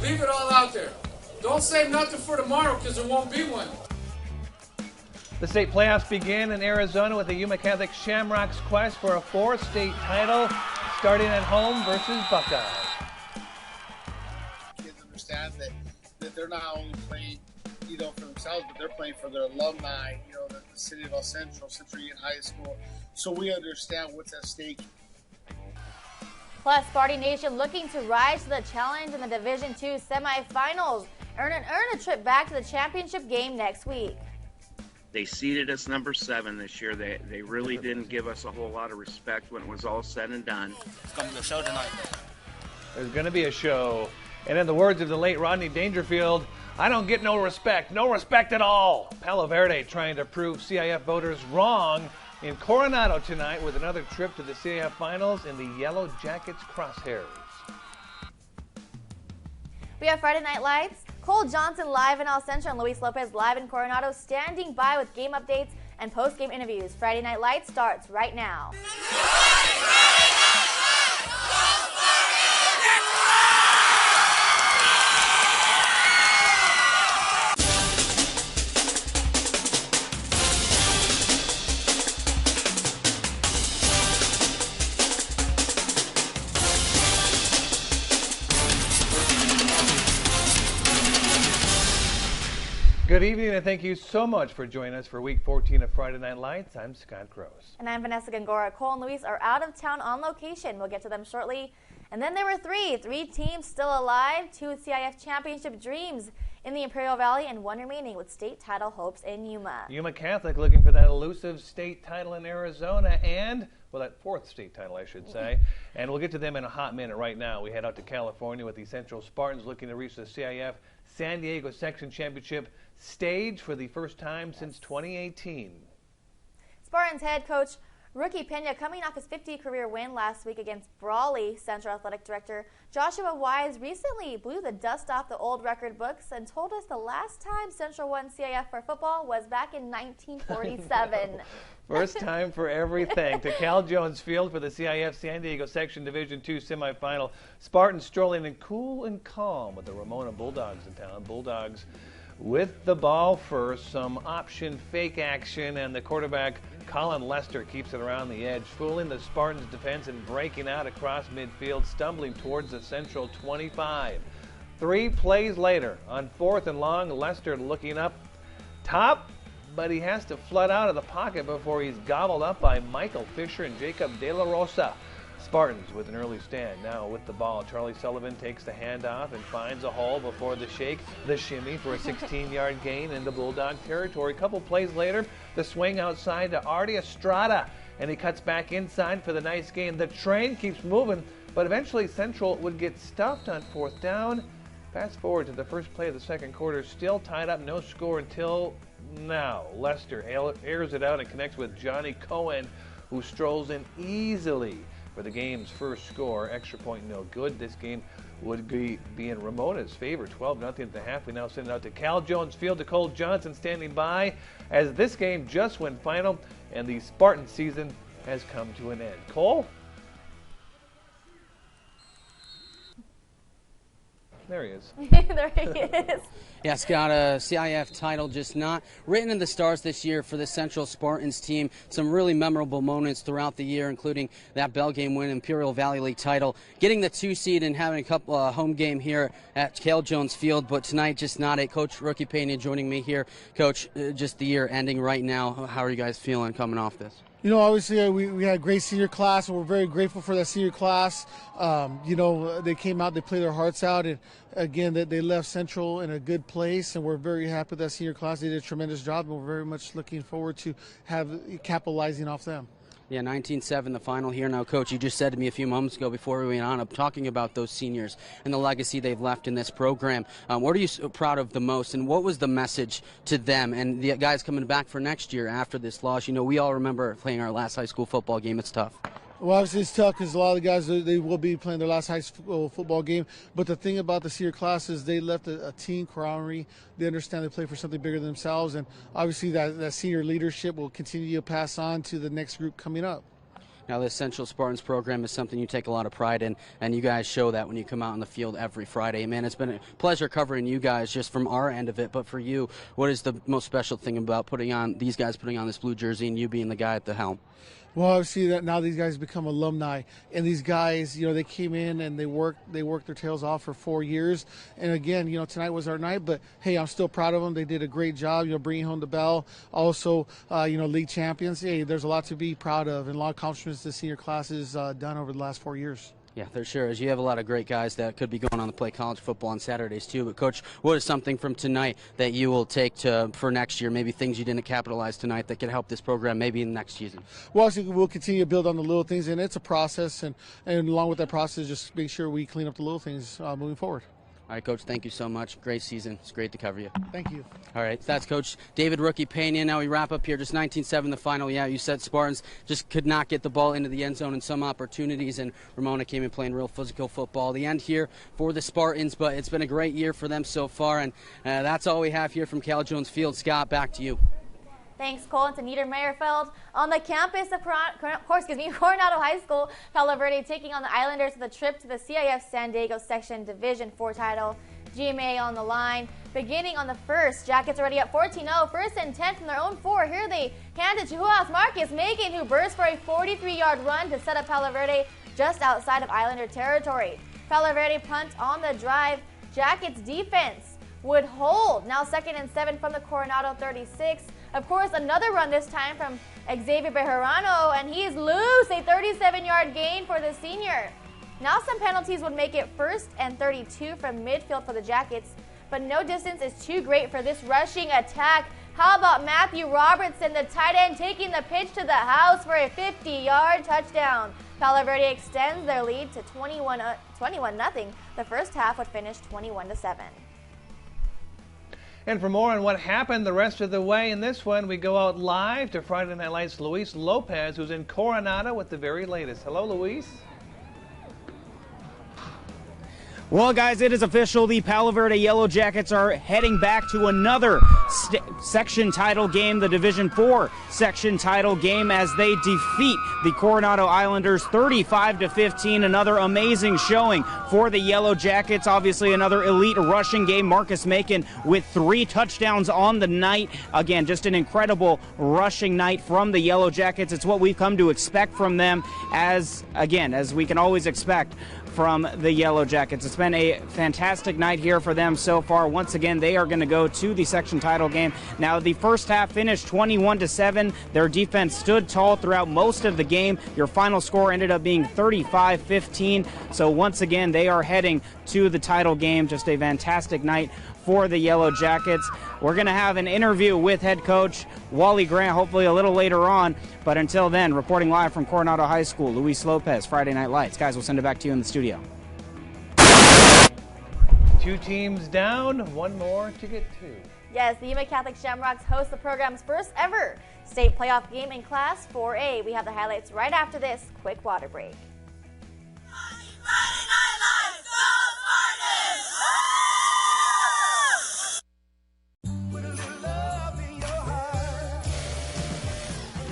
Leave it all out there. Don't save nothing for tomorrow because there won't be one. The state playoffs begin in Arizona with the Yuma Catholic Shamrock's quest for a fourth state title, starting at home versus Buckeye. Kids understand that they're not only playing, for themselves, but they're playing for their alumni, the city of El Central, Central Union High School. So we understand what's at stake. Plus, Sparty Nation looking to rise to the challenge in the Division II semifinals. Earn a trip back to the championship game next week. They seeded us number 7 this year. They really didn't give us a whole lot of respect when it was all said and done. It's going to be a show tonight. There's going to be a show. And in the words of the late Rodney Dangerfield, I don't get no respect at all. Palo Verde trying to prove CIF voters wrong in Coronado tonight with another trip to the CIF finals in the Yellow Jackets crosshairs. We have Friday Night Lights, Cole Johnson live in El Centro and Luis Lopez live in Coronado, standing by with game updates and post-game interviews. Friday Night Lights starts right now. Good evening, and thank you so much for joining us for Week 14 of Friday Night Lights. I'm Scott Gross. And I'm Vanessa Gongora. Cole and Luis are out of town on location. We'll get to them shortly. And then there were three teams still alive, 2 CIF championship dreams in the Imperial Valley, and 1 remaining with state title hopes in Yuma. Yuma Catholic looking for that elusive state title in Arizona and, well, that 4th state title, I should say. And we'll get to them in a hot minute. Right now, we head out to California with the Central Spartans looking to reach the CIF San Diego Section Championship stage for the first time since 2018. Spartans head coach Rookie Pena coming off his 50th career win last week against Brawley. Central Athletic Director Joshua Wise recently blew the dust off the old record books and told us the last time Central won CIF for football was back in 1947. First time for everything. To Cal Jones Field for the CIF San Diego Section Division II semifinal. Spartans strolling in cool and calm with the Ramona Bulldogs in town. Bulldogs with the ball first, some option fake action, and the quarterback Colin Lester keeps it around the edge, fooling the Spartans defense and breaking out across midfield, stumbling towards the Central 25. 3 plays later, on 4th and long, Lester looking up top, but he has to flood out of the pocket before he's gobbled up by Michael Fisher and Jacob De La Rosa. Spartans with an early stand. Now with the ball, Charlie Sullivan takes the handoff and finds a hole before the shimmy for a 16-yard gain into Bulldog territory. A couple plays later, the swing outside to Artie Estrada, and he cuts back inside for the nice gain. The train keeps moving, but eventually Central would get stuffed on 4th down. Fast forward to the first play of the second quarter, still tied up, no score until now. Lester airs it out and connects with Johnny Cohen, who strolls in easily for the game's first score. Extra point no good. This game would be in Ramona's favor, 12-0 at the half. We now send it out to Cal Jones Field to Cole Johnson standing by as this game just went final and the Spartan season has come to an end. Cole? There he is. There he is. Yeah, Scott, a CIF title just not written in the stars this year for the Central Spartans team. Some really memorable moments throughout the year, including that bell game win, Imperial Valley League title, getting the 2 seed and having a couple home game here at Cal Jones Field. But tonight, just not it. Coach Rookie Pena joining me here. Coach, just the year ending right now. How are you guys feeling coming off this? Obviously we had a great senior class, and we're very grateful for that senior class. They came out, they played their hearts out, and again, they left Central in a good place, and we're very happy with that senior class. They did a tremendous job, and we're very much looking forward to capitalizing off them. Yeah, 19-7, the final here. Now, Coach, you just said to me a few moments ago before we went on, I'm talking about those seniors and the legacy they've left in this program. What are you so proud of the most, and what was the message to them and the guys coming back for next year after this loss? We all remember playing our last high school football game. It's tough. Well, obviously it's tough because a lot of the guys, they will be playing their last high school football game. But the thing about the senior class is they left a team camaraderie. They understand they play for something bigger than themselves. And obviously that senior leadership will continue to pass on to the next group coming up. Now, this Central Spartans program is something you take a lot of pride in, and you guys show that when you come out on the field every Friday. Man, it's been a pleasure covering you guys just from our end of it, but for you, what is the most special thing about these guys putting on this blue jersey and you being the guy at the helm? Well, obviously that now these guys become alumni, and these guys, they came in and they worked their tails off for 4 years. And again, tonight was our night, but hey, I'm still proud of them. They did a great job, bringing home the bell. Also, league champions. Hey, there's a lot to be proud of, and a lot of accomplishments the senior class has done over the last 4 years. Yeah, there sure is. You have a lot of great guys that could be going on to play college football on Saturdays too. But Coach, what is something from tonight that you will take for next year? Maybe things you didn't capitalize tonight that could help this program maybe in the next season. Well, obviously we'll continue to build on the little things, and it's a process. And along with that process, just make sure we clean up the little things moving forward. All right, Coach, thank you so much. Great season. It's great to cover you. Thank you. All right, that's Coach David Rookie Pena. Now we wrap up here, just 19-7 the final. Yeah, you said Spartans just could not get the ball into the end zone in some opportunities, and Ramona came in playing real physical football. The end here for the Spartans, but it's been a great year for them so far, and that's all we have here from Cal Jones Field. Scott, back to you. Thanks, Cole, and to Niedermeyerfeld. On the campus of Coronado High School, Palo Verde taking on the Islanders with a trip to the CIF San Diego Section Division 4 title. GMA on the line. Beginning on the first, Jackets already up 14-0, first and 10 from their own 4. Here they hand it to Marcus Macon, who burst for a 43-yard run to set up Palo Verde just outside of Islander territory. Palo Verde punt on the drive. Jackets defense would hold. Now 2nd and 7 from the Coronado 36. Of course, another run this time from Xavier Bejarano, and he's loose, a 37-yard gain for the senior. Now some penalties would make it 1st and 32 from midfield for the Jackets, but no distance is too great for this rushing attack. How about Matthew Robertson, the tight end, taking the pitch to the house for a 50-yard touchdown. Palo Verde extends their lead to 21-0. The first half would finish 21-7. And for more on what happened the rest of the way in this one, we go out live to Friday Night Lights' Luis Lopez, who's in Coronado with the very latest. Hello, Luis. Well, guys, it is official. The Palo Verde Yellow Jackets are heading back to another section title game, the Division 4 section title game, as they defeat the Coronado Islanders 35-15. Another amazing showing for the Yellow Jackets. Obviously, another elite rushing game. Marcus Macon with 3 touchdowns on the night. Again, just an incredible rushing night from the Yellow Jackets. It's what we've come to expect from them, as we can always expect from the Yellow Jackets. It's been a fantastic night here for them so far. Once again, they are going to go to the section title game. Now, the first half finished 21-7. Their defense stood tall throughout most of the game. Your final score ended up being 35-15. So once again, they are heading to the title game. Just a fantastic night for the Yellow Jackets. We're going to have an interview with head coach Wally Grant hopefully a little later on. But until then, reporting live from Coronado High School, Luis Lopez, Friday Night Lights. Guys, we'll send it back to you in the studio. 2 teams down, 1 more to get to. Yes, the Yuma Catholic Shamrocks host the program's first ever state playoff game in Class 4A. We have the highlights right after this quick water break. Friday Night Lights, go Spartans!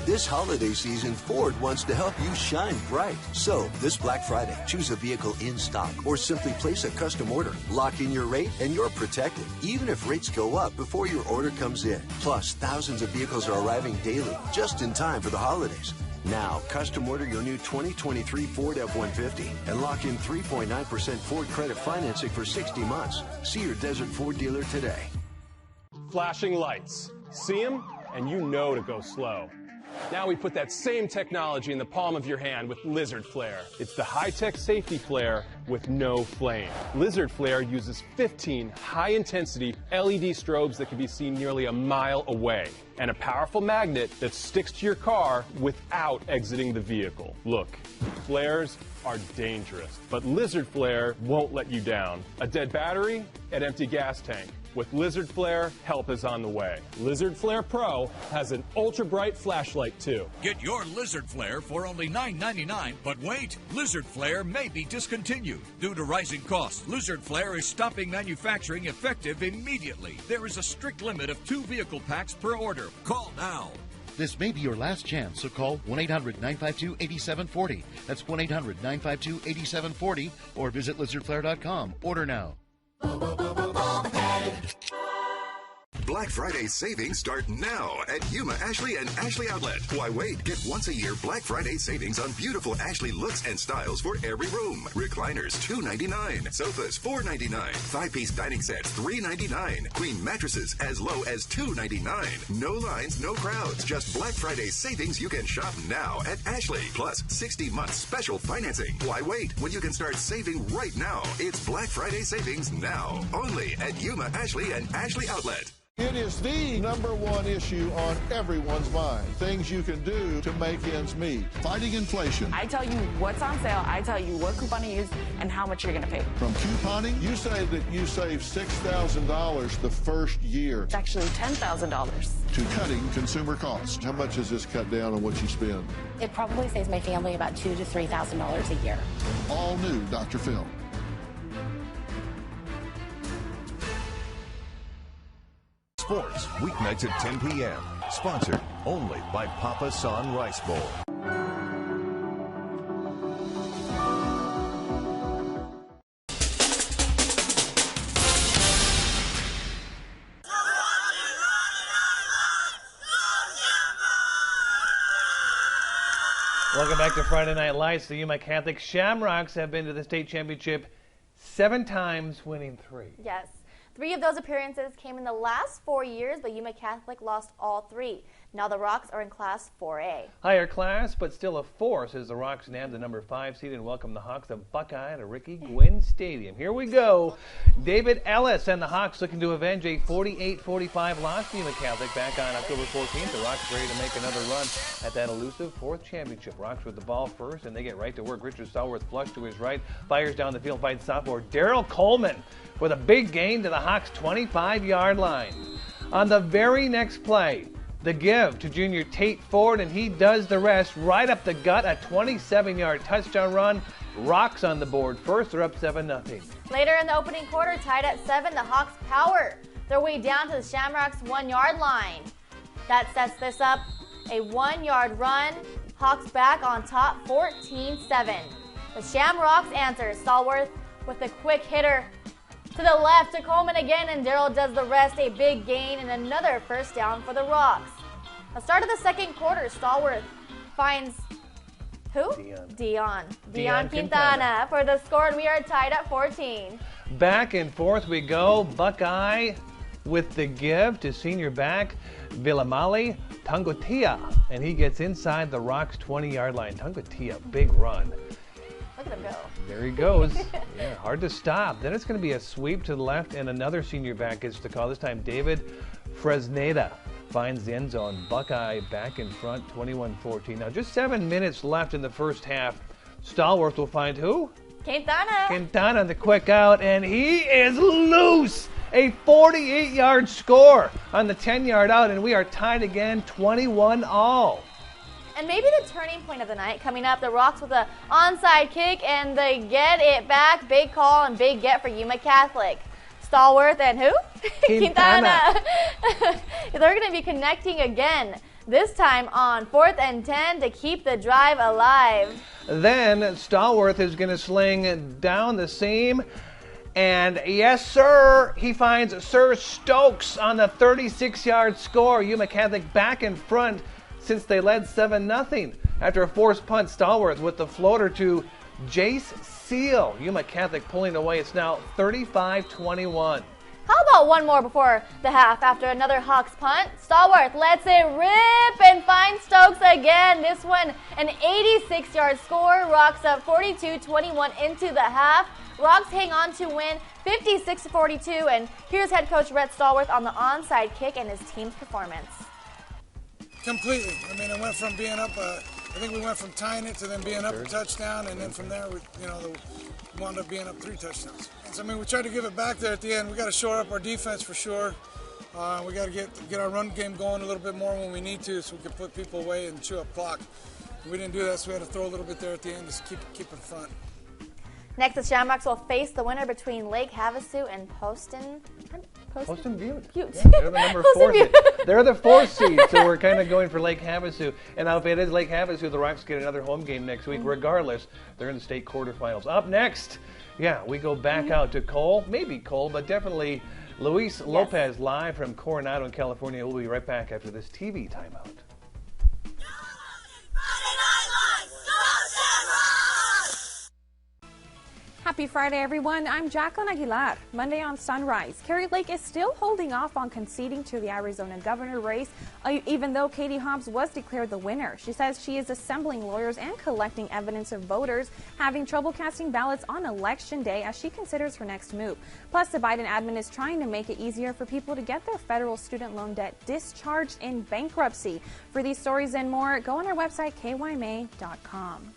This holiday season, Ford wants to help you shine bright. So, this Black Friday, choose a vehicle in stock or simply place a custom order. Lock in your rate and you're protected, even if rates go up before your order comes in. Plus, thousands of vehicles are arriving daily, just in time for the holidays. Now, custom order your new 2023 Ford F-150 and lock in 3.9% Ford credit financing for 60 months. See your Desert Ford dealer today. Flashing lights. See them, and you know to go slow. Now we put that same technology in the palm of your hand with Lizard Flare. It's the high-tech safety flare with no flame. Lizard Flare uses 15 high-intensity LED strobes that can be seen nearly a mile away, and a powerful magnet that sticks to your car without exiting the vehicle. Look, flares are dangerous, but Lizard Flare won't let you down. A dead battery, an empty gas tank. With Lizard Flare, help is on the way. Lizard Flare Pro has an ultra-bright flashlight, too. Get your Lizard Flare for only $9.99, but wait, Lizard Flare may be discontinued. Due to rising costs, Lizard Flare is stopping manufacturing effective immediately. There is a strict limit of 2 vehicle packs per order. Call now. This may be your last chance, so call 1-800-952-8740. That's 1-800-952-8740 or visit lizardflare.com. Order now. Black Friday savings start now at Yuma Ashley and Ashley Outlet. Why wait? Get once a year Black Friday savings on beautiful Ashley looks and styles for every room. Recliners $2.99, sofas $4.99, 5-piece dining sets $3.99, queen mattresses as low as $2.99. No lines, no crowds. Just Black Friday savings you can shop now at Ashley. Plus 60 months special financing. Why wait when you can start saving right now? It's Black Friday savings now. Only at Yuma Ashley and Ashley Outlet. It is the #1 issue on everyone's mind. Things you can do to make ends meet. Fighting inflation. I tell you what's on sale, I tell you what coupon to use, and how much you're going to pay. From couponing, you say that you save $6,000 the first year. It's actually $10,000. To cutting consumer costs. How much does this cut down on what you spend? It probably saves my family about $2,000 to $3,000 a year. All new Dr. Phil. Sports, weeknights at 10 p.m. Sponsored only by Papa San Rice Bowl. Welcome back to Friday Night Lights. The Yuma Catholic Shamrocks have been to the state championship 7 times, winning 3. Yes. 3 of those appearances came in the last 4 years, but Yuma Catholic lost all 3. Now the Rocks are in Class 4A. Higher class, but still a force as the Rocks nab the number 5 seed and welcome the Hawks of Buckeye to Ricky Gwynn Stadium. Here we go. David Ellis and the Hawks looking to avenge a 48-45 loss to Yuma Catholic back on October 14th. The Rocks ready to make another run at that elusive 4th championship. Rocks with the ball first, and they get right to work. Richard Stallworth flush to his right, fires down the field, finds sophomore Daryl Coleman with a big gain to the Hawks' 25-yard line. On the very next play, the give to junior Tate Ford, and he does the rest right up the gut, a 27-yard touchdown run. Rocks on the board first. They're up 7-0. Later in the opening quarter, tied at 7, the Hawks power their way down to the Shamrocks' 1-yard line. That sets this up, a 1-yard run. Hawks back on top, 14-7. The Shamrocks answer. Stallworth with a quick hitter to the left to Coleman again, and Darrell does the rest. A big gain and another first down for the Rocks. The start of the second quarter, Stallworth finds who? Dion Quintana for the score, and we are tied at 14. Back and forth we go. Buckeye with the give to senior back Villamali Tangotia, and he gets inside the Rocks' 20-yard line. Tangotia, big run. Look at him go. There he goes. Yeah, hard to stop. Then it's going to be a sweep to the left, and another senior back gets the call. This time David Fresneda finds the end zone. Buckeye back in front, 21-14. Now just 7 minutes left in the first half. Stallworth will find who? Quintana on the quick out, and he is loose. A 48-yard score on the 10-yard out, and we are tied again, 21-all. And maybe the turning point of the night coming up, the Rocks with an onside kick, and they get it back. Big call and big get for Yuma Catholic. Stallworth and who? Quintana. They're going to be connecting again, this time on 4th and 10 to keep the drive alive. Then Stallworth is going to sling down the seam. And yes, sir, he finds Sir Stokes on the 36-yard score. Yuma Catholic back in front since they led 7-0. After a forced punt, Stallworth with the floater to Jace Seal. Yuma Catholic pulling away. It's now 35-21. How about one more before the half after another Hawks punt? Stallworth lets it rip and finds Stokes again. This one, an 86-yard score. Rocks up 42-21 into the half. Rocks hang on to win 56-42. And here's head coach Rhett Stallworth on the onside kick and his team's performance. Completely. I mean, it went from being up, I think we went from tying it to then being up a touchdown, and then from there, we wound up being up 3 touchdowns. So, I mean, we tried to give it back there at the end. We got to shore up our defense for sure. We got to get our run game going a little bit more when we need to, so we can put people away and chew up clock. We didn't do that, so we had to throw a little bit there at the end to keep in front. Next, the Shamrocks will face the winner between Lake Havasu and Poston Butte. Yeah, they're the number 4 seed. They're the 4th seed, so we're kind of going for Lake Havasu. And now if it is Lake Havasu, the Rocks get another home game next week. Regardless, they're in the state quarterfinals. Up next, we go back out to Cole. Maybe Cole, but definitely Luis Lopez live from Coronado in California. We'll be right back after this TV timeout. Happy Friday, everyone. I'm Jacqueline Aguilar. Monday on Sunrise, Carrie Lake is still holding off on conceding to the Arizona governor race, even though Katie Hobbs was declared the winner. She says she is assembling lawyers and collecting evidence of voters having trouble casting ballots on Election Day as she considers her next move. Plus, the Biden admin is trying to make it easier for people to get their federal student loan debt discharged in bankruptcy. For these stories and more, go on our website, kyma.com.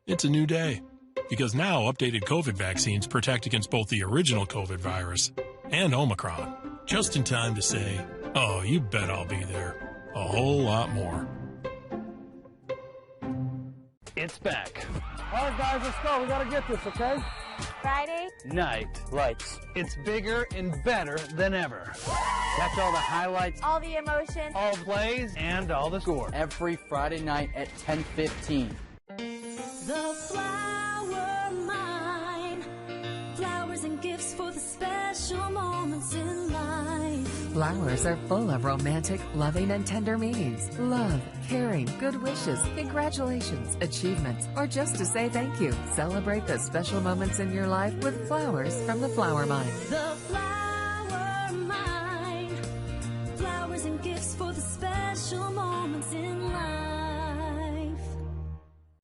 It's a new day, because now updated COVID vaccines protect against both the original COVID virus and Omicron, just in time to say, oh, you bet I'll be there, a whole lot more. It's back. All right, guys, let's go. We got to get this, okay? Friday Night Lights. It's bigger and better than ever. Catch all the highlights, all the emotion, all plays, and all the score. Every Friday night at 10:15. The Flower Mine. Flowers and gifts for the special moments in life. Flowers are full of romantic, loving, and tender meanings. Love, caring, good wishes, congratulations, achievements, or just to say thank you. Celebrate the special moments in your life with flowers from the Flower Mine. The Flower Mine. Flowers and gifts for the special moments in life.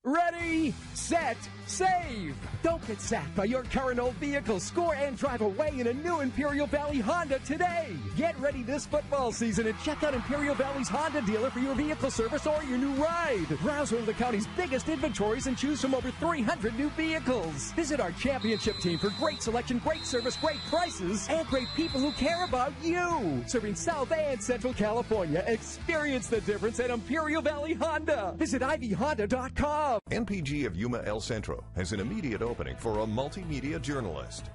Ready, set, save! Don't get sacked by your current old vehicle. Score and drive away in a new Imperial Valley Honda today. Get ready this football season and check out Imperial Valley's Honda dealer for your vehicle service or your new ride. Browse one of the county's biggest inventories and choose from over 300 new vehicles. Visit our championship team for great selection, great service, great prices, and great people who care about you. Serving South and Central California. Experience the difference at Imperial Valley Honda. Visit ivyhonda.com. NPG of Yuma El Centro has an immediate opening for a multimedia journalist.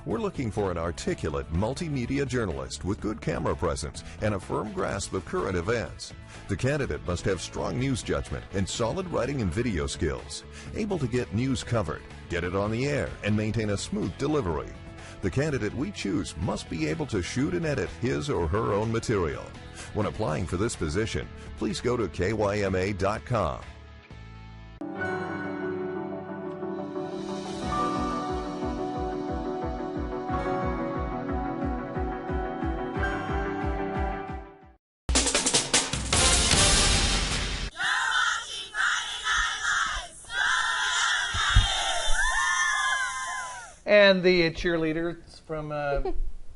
We're looking for an articulate multimedia journalist with good camera presence and a firm grasp of current events. The candidate must have strong news judgment and solid writing and video skills, able to get news covered, get it on the air, and maintain a smooth delivery. The candidate we choose must be able to shoot and edit his or her own material. When applying for this position, please go to kyma.com. And the cheerleaders from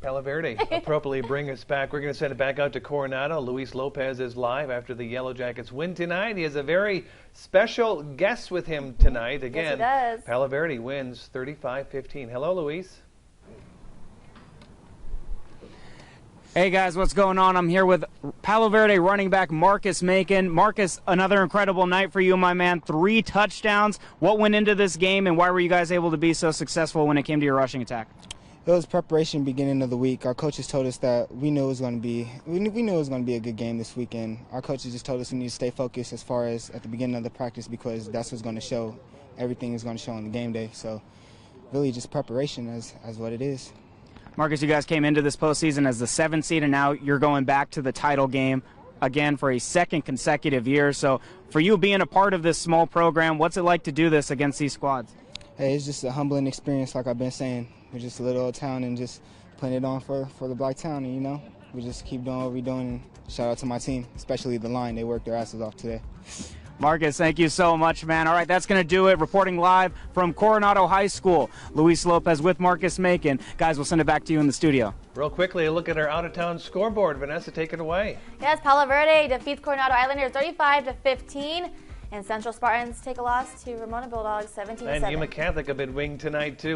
Palo Verde appropriately bring us back. We're going to send it back out to Coronado. Luis Lopez is live after the Yellow Jackets win tonight. He has a very special guest with him tonight. Again, yes, he does. Palo Verde wins 35-15. Hello, Luis. Hey guys, what's going on? I'm here with Palo Verde running back Marcus Macon. Marcus, another incredible night for you, my man. 3 touchdowns. What went into this game, and why were you guys able to be so successful when it came to your rushing attack? It was preparation beginning of the week. Our coaches told us that we knew it was going to be a good game this weekend. Our coaches just told us we need to stay focused as far as at the beginning of the practice because that's what's going to show. Everything is going to show on the game day. So really just preparation as what it is. Marcus, you guys came into this postseason as the 7th seed, and now you're going back to the title game again for a 2nd consecutive year. So for you being a part of this small program, what's it like to do this against these squads? Hey, it's just a humbling experience, like I've been saying. We're just a little old town and just putting it on for the black town, and, you know, we just keep doing what we're doing. And shout out to my team, especially the line. They worked their asses off today. Marcus, thank you so much, man. All right, that's going to do it. Reporting live from Coronado High School, Luis Lopez with Marcus Macon. Guys, we'll send it back to you in the studio. Real quickly, a look at our out-of-town scoreboard. Vanessa, take it away. Yes, Palo Verde defeats Coronado Islanders 35-15. And Central Spartans take a loss to Ramona Bulldogs 17-7. And Yuma Catholic a big wing tonight, too.